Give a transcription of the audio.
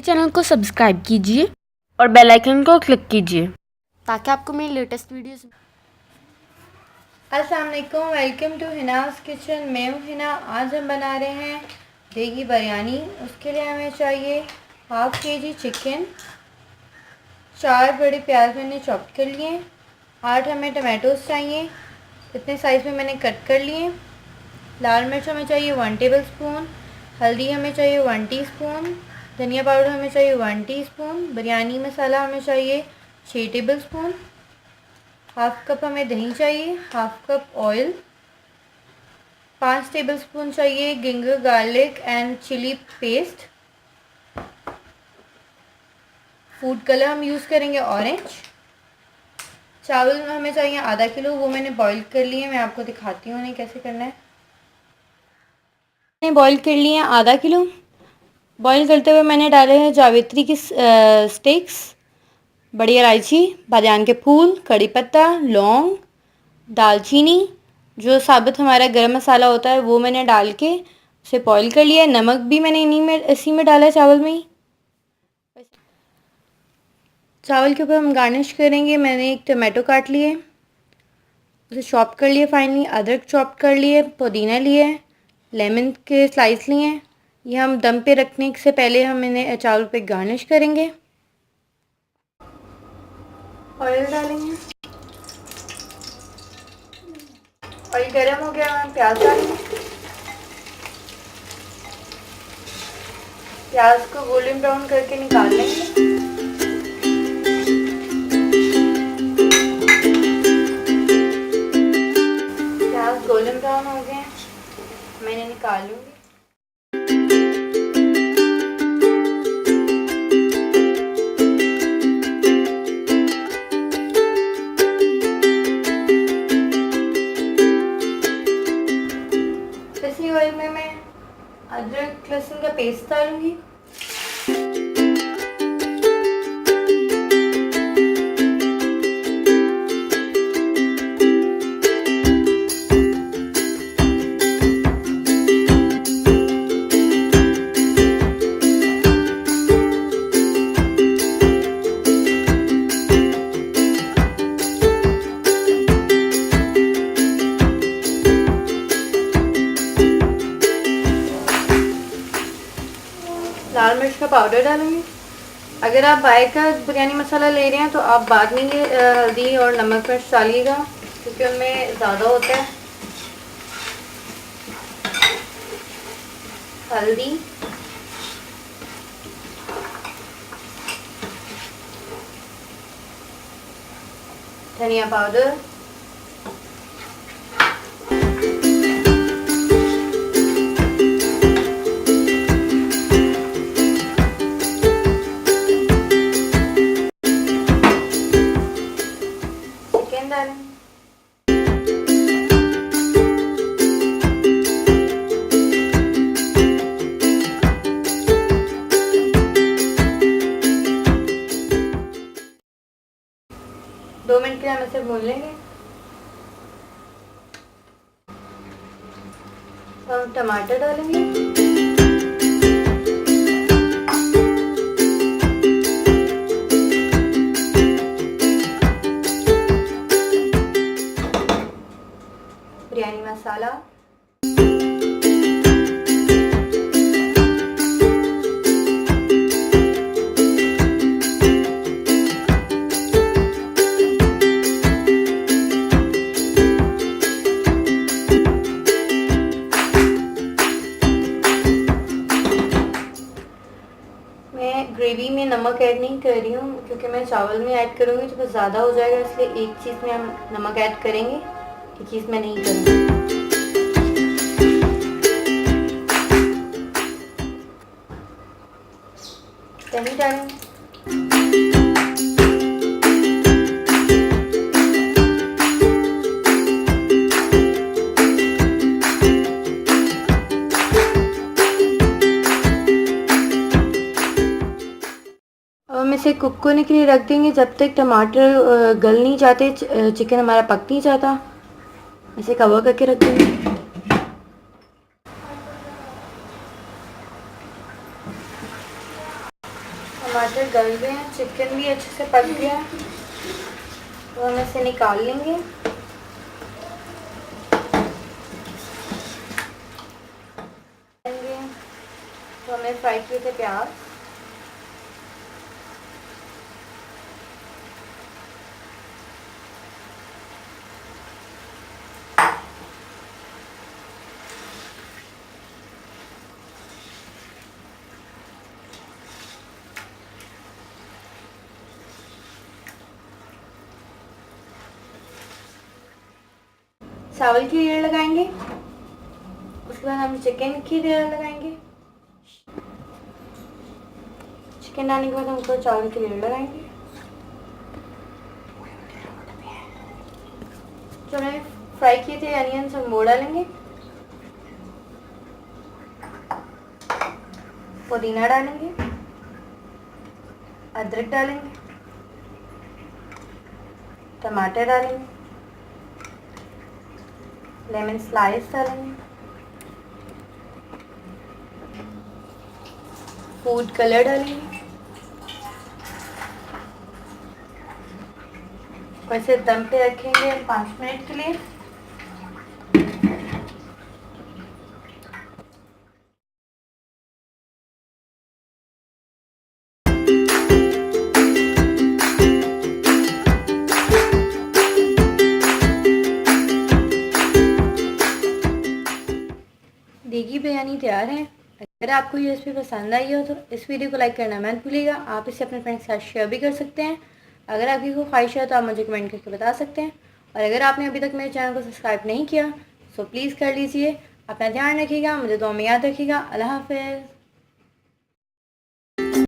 मेरे चैनल को सब्सक्राइब कीजिए और बेल आइकन को क्लिक कीजिए ताकि आपको मेरी लेटेस्ट वीडियोस। अस्सलाम वालेकुम, वेलकम टू हिनास किचन। मैं हूँ हिना। आज हम बना रहे हैं देगी बिरयानी। उसके लिए हमें चाहिए हाफ़ kg चिकन, 4 बड़े प्याज मैंने चॉप कर लिए, 8 हमें टमाटोज़ चाहिए, इतने साइज़ में मैंने कट कर लिए। लाल मिर्च हमें चाहिए 1 टेबल स्पून, हल्दी हमें चाहिए 1 टीस्पून, धनिया पाउडर हमें चाहिए 1 टीस्पून, बिरयानी मसाला हमें चाहिए 6 टेबल स्पून, हाफ़ कप हमें दही चाहिए, half cup oil, 5 tablespoon चाहिए ginger garlic and chilli paste, food colour हम यूज़ करेंगे ऑरेंज। चावल हमें चाहिए आधा किलो, वो मैंने बॉईल कर लिए। मैं आपको दिखाती हूँ उन्हें कैसे करना है। मैंने बॉईल कर लिए हैं आधा किलो। बॉईल करते हुए मैंने डाले हैं जावित्री की स्टिक्स, बड़ी इलायची, बादियान के फूल, कड़ी पत्ता, लौंग, दालचीनी, जो साबुत हमारा गरम मसाला होता है वो मैंने डाल के उसे बॉईल कर लिया है। नमक भी मैंने इसी में डाला है चावल में ही। चावल के ऊपर हम गार्निश करेंगे। मैंने एक टमाटो काट लिए, उसे चॉप कर लिए फाइनली, अदरक चॉप कर लिए, पुदीना लिए, लेमन के स्लाइस लिए हैं। ये हम दम पे रखने से पहले हम इन्हें चावल पे गार्निश करेंगे। ऑयल डालेंगे, ऑयल गर्म हो गया, हम प्याज डालेंगे। प्याज को गोल्डन ब्राउन करके निकाल लेंगे। प्याज गोल्डन ब्राउन हो गए, मैंने निकाल लूँगी। इसी ऑयल में मैं अदरक लहसुन का पेस्ट डालूंगी। लाल मिर्च का पाउडर डालूंगी। अगर आप बाहर का बिरयानी मसाला ले रहे हैं तो आप बाद में ये हल्दी और नमक मिर्च डालिएगा क्योंकि उनमें ज़्यादा होता है। हल्दी, धनिया पाउडर, डालें। दो मिनट के लिए हम इसे भून लेंगे। हम टमाटर डालेंगे, बिरयानी मसाला, मैं ग्रेवी में नमक ऐड नहीं कर रही हूँ क्योंकि मैं चावल में ऐड करूँगी तो बस ज़्यादा हो जाएगा, इसलिए एक चीज़ में हम नमक ऐड करेंगे, एक चीज़ में नहीं करेंगे। दही डालेंगे, अब हम इसे कुक होने के लिए रख देंगे जब तक टमाटर गल नहीं जाते, चिकन हमारा पक नहीं जाता। इसे कवर करके रख देंगे। टमाटर गल गए हैं, चिकन भी अच्छे से पक गया है, तो हम इसे निकाल लेंगे। तो हमने फ्राई किए थे प्याज, चावल की लेयर लगाएंगे, उसके बाद हम चिकन की लेयर लगाएंगे, चिकन डालने के बाद हम ऊपर चावल की लेयर लगाएंगे। जो हमने फ्राई किए थे अनियंस हम वो डालेंगे, पुदीना डालेंगे, अदरक डालेंगे, टमाटर डालेंगे, लेमन स्लाइस डालेंगे, फूड कलर डालेंगे और इसे दम पे रखेंगे 5 मिनट के लिए। देगी बिरयानी तैयार है। अगर आपको ये रेसिपी पसंद आई हो तो इस वीडियो को लाइक करना मत भूलिएगा। आप इसे अपने फ्रेंड्स के साथ शेयर भी कर सकते हैं। अगर आपकी कोई ख्वाहिश है तो आप मुझे कमेंट करके बता सकते हैं। और अगर आपने अभी तक मेरे चैनल को सब्सक्राइब नहीं किया तो प्लीज़ कर लीजिए। अपना ध्यान रखिएगा, मुझे दुआ में याद रखिएगा। अल्लाह हाफ़िज़।